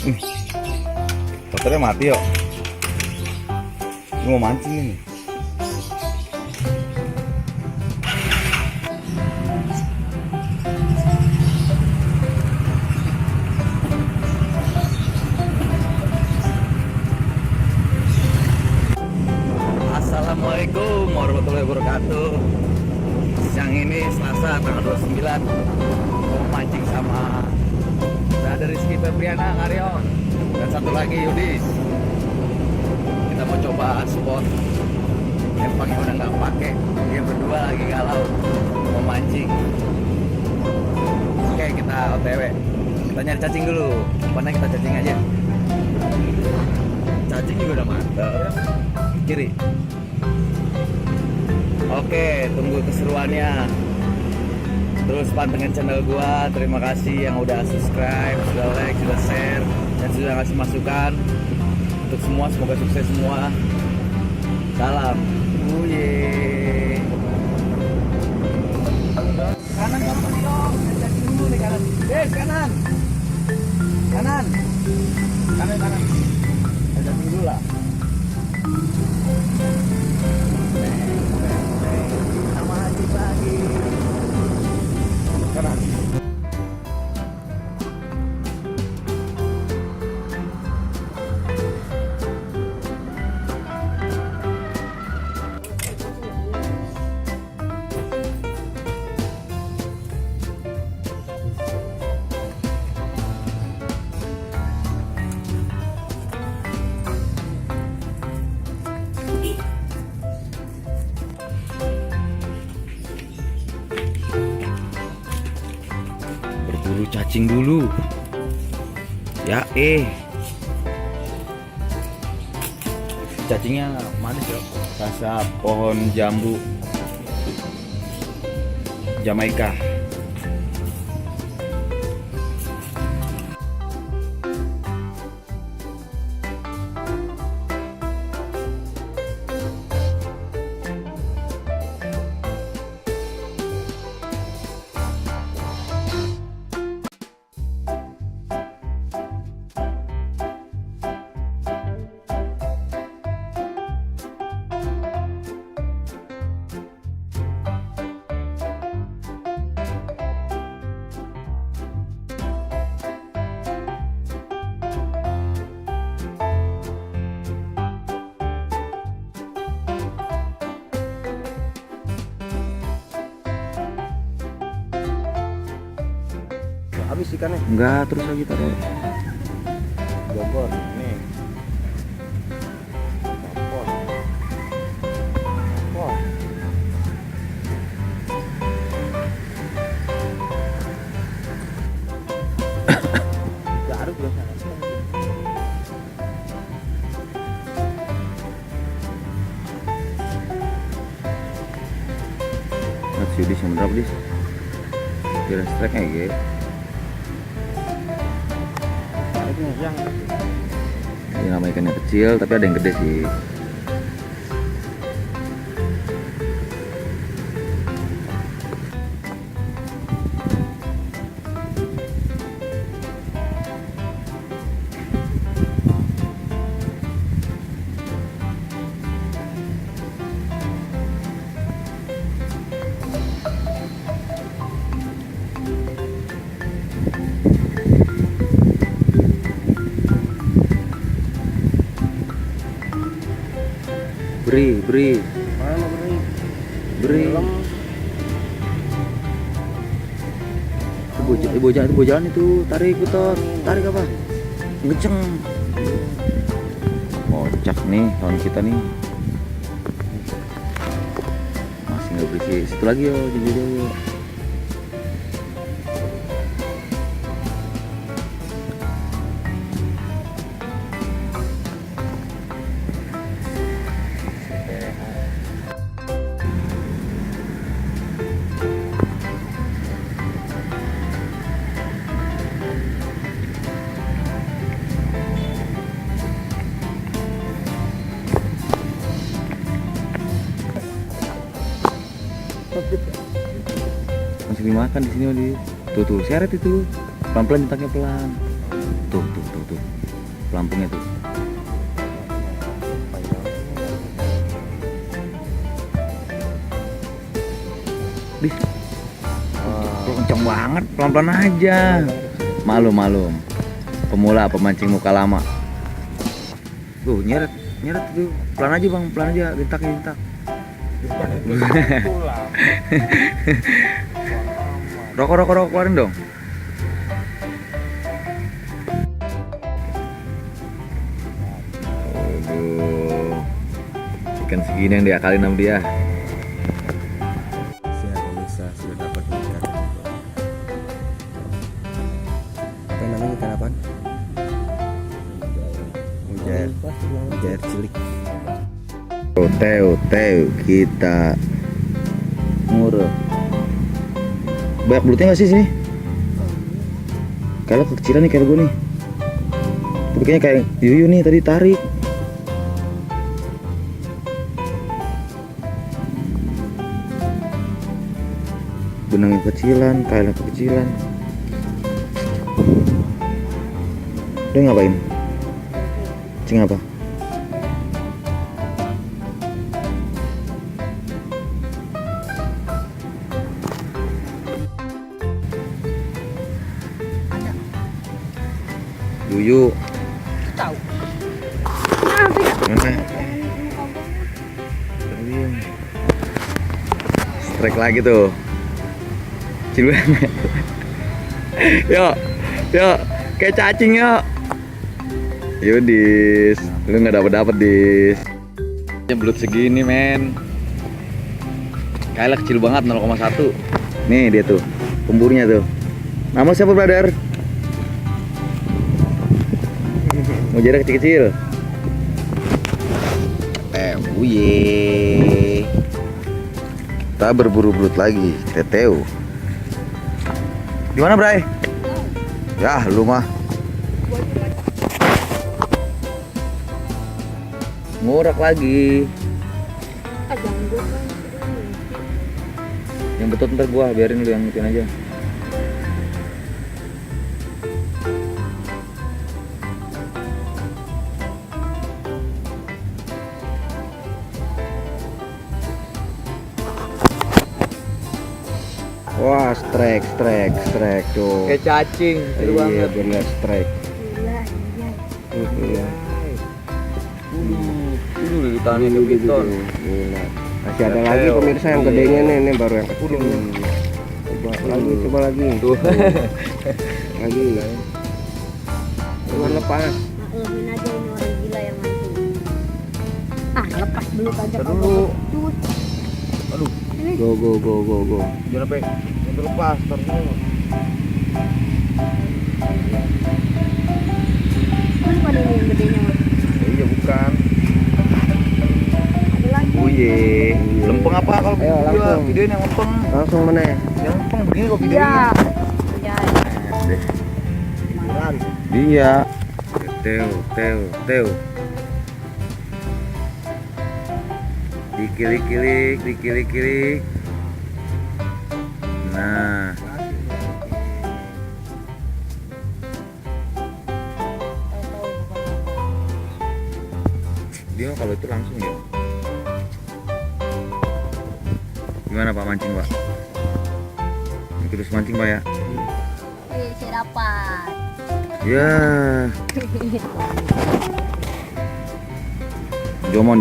Motornya mati yuk. Ini mau mancing ini. Assalamualaikum warahmatullahi wabarakatuh. Siang ini Selasa tanggal 29, mau mancing sama ada Rizky Febriana Karyon dan satu lagi Yudis. Kita mau coba spot empang yang udah nggak pakai. Dia berdua lagi galau mau mancing. Oke, kita OTW. Kita nyari cacing dulu. Mana kita cacing aja. Cacing juga udah mantap. Kiri. Oke, tunggu keseruannya. Terus pantengin channel gua. Terima kasih yang udah subscribe, sudah like, sudah share, dan sudah ngasih masukan. Untuk semua, semoga sukses semua. Salam. Uye. Kanan kamu dong. Cacing dulu nih kanan. Kanan. Kanan. Kanan. Cacing dulu lah. Sama Haji lagi. Kanan. Berburu cacing dulu ya. Cacingnya manis ya, rasa pohon jambu Jamaika. Habis ikannya? Enggak, terus lagi taruh. Bogor nih. Bogor. Wah. Garuk loh sana. Mas Yudis yang berapa dis? Kira strike nya gitu. Yang Ini nama ikannya kecil, tapi ada yang gede sih. Beri. mana beri? Beri. Itu bojalan itu, tarik putar. Tarik apa? Ngeceng. Kocak nih kawan kita nih. Masih nggak berisi. Situ lagi yo, jadi yo. Masih dimakan di sini, di tuh seret itu pelan-pelan, nyetaknya pelan, tuh tuh pelampungnya tuh. Dih, kenceng banget, pelan-pelan aja. Malum, pemula pemancing muka lama. Tuh nyeret tuh, pelan aja bang, pelan aja, lintak. Rokok keluarin dong. Aduh, ikan segini yang diakalin sama dia. Siap pemirsa, sudah dapat ikan. Apa namanya, ikan apa? Mujair cilik. Teo kita ngurut. Banyak belutnya nggak sih sini? Kalau kekecilan nih kayak gue nih. Tapi kayaknya kayak Yuyu nih tadi tarik. Benangnya kecilan, kailnya kecilan. Dia ngapain? Cing apa? Yuyu. Tahu. Mana? Strike lagi tuh. Ciluan. Yuk, kayak cacing yuk. Yudis, lu nggak dapet dis. Belut segini men. Kayaknya kecil banget 0,1. Nih dia tuh, pemburunya tuh. Nama siapa brother? Mau jarak kecil-kecil. Wuye. Kita berburu belut lagi, Teteu. Di mana, Bray? Ya, lu mah. Ngurak lagi. Yang betul ntar gua biarin lu yang ngikutin aja. Wah, strike tuh. Kayak cacing, seru Iya, banget. bener strike. Iya. Ini udah ditahanin di piton. Gila. Masih ada lagi pemirsa yang gedenya nih, ini baru yang kecil. Coba lagi. Tuh. Lagi. Coba lepas. Maklumin aja ini orang gila yang mancing. Lepas dulu aja. Dulu. Aduh, Go. jangan sampai lepas terus. Kan pada ini yang gedenya mas. Iya bukan. Ada lagi. Uye, lempeng apa kalau Ayo, langsung. videoin yang lempeng. Langsung mana? Yang lempeng begini kok videoin. Ya. Ya. Jalan. Iya. Teo. Dikilik. Nah. Dia kalau itu langsung ya. Gimana Pak mancing Pak? Terus mancing Pak ya? Saya dapat. Ya. Jomon.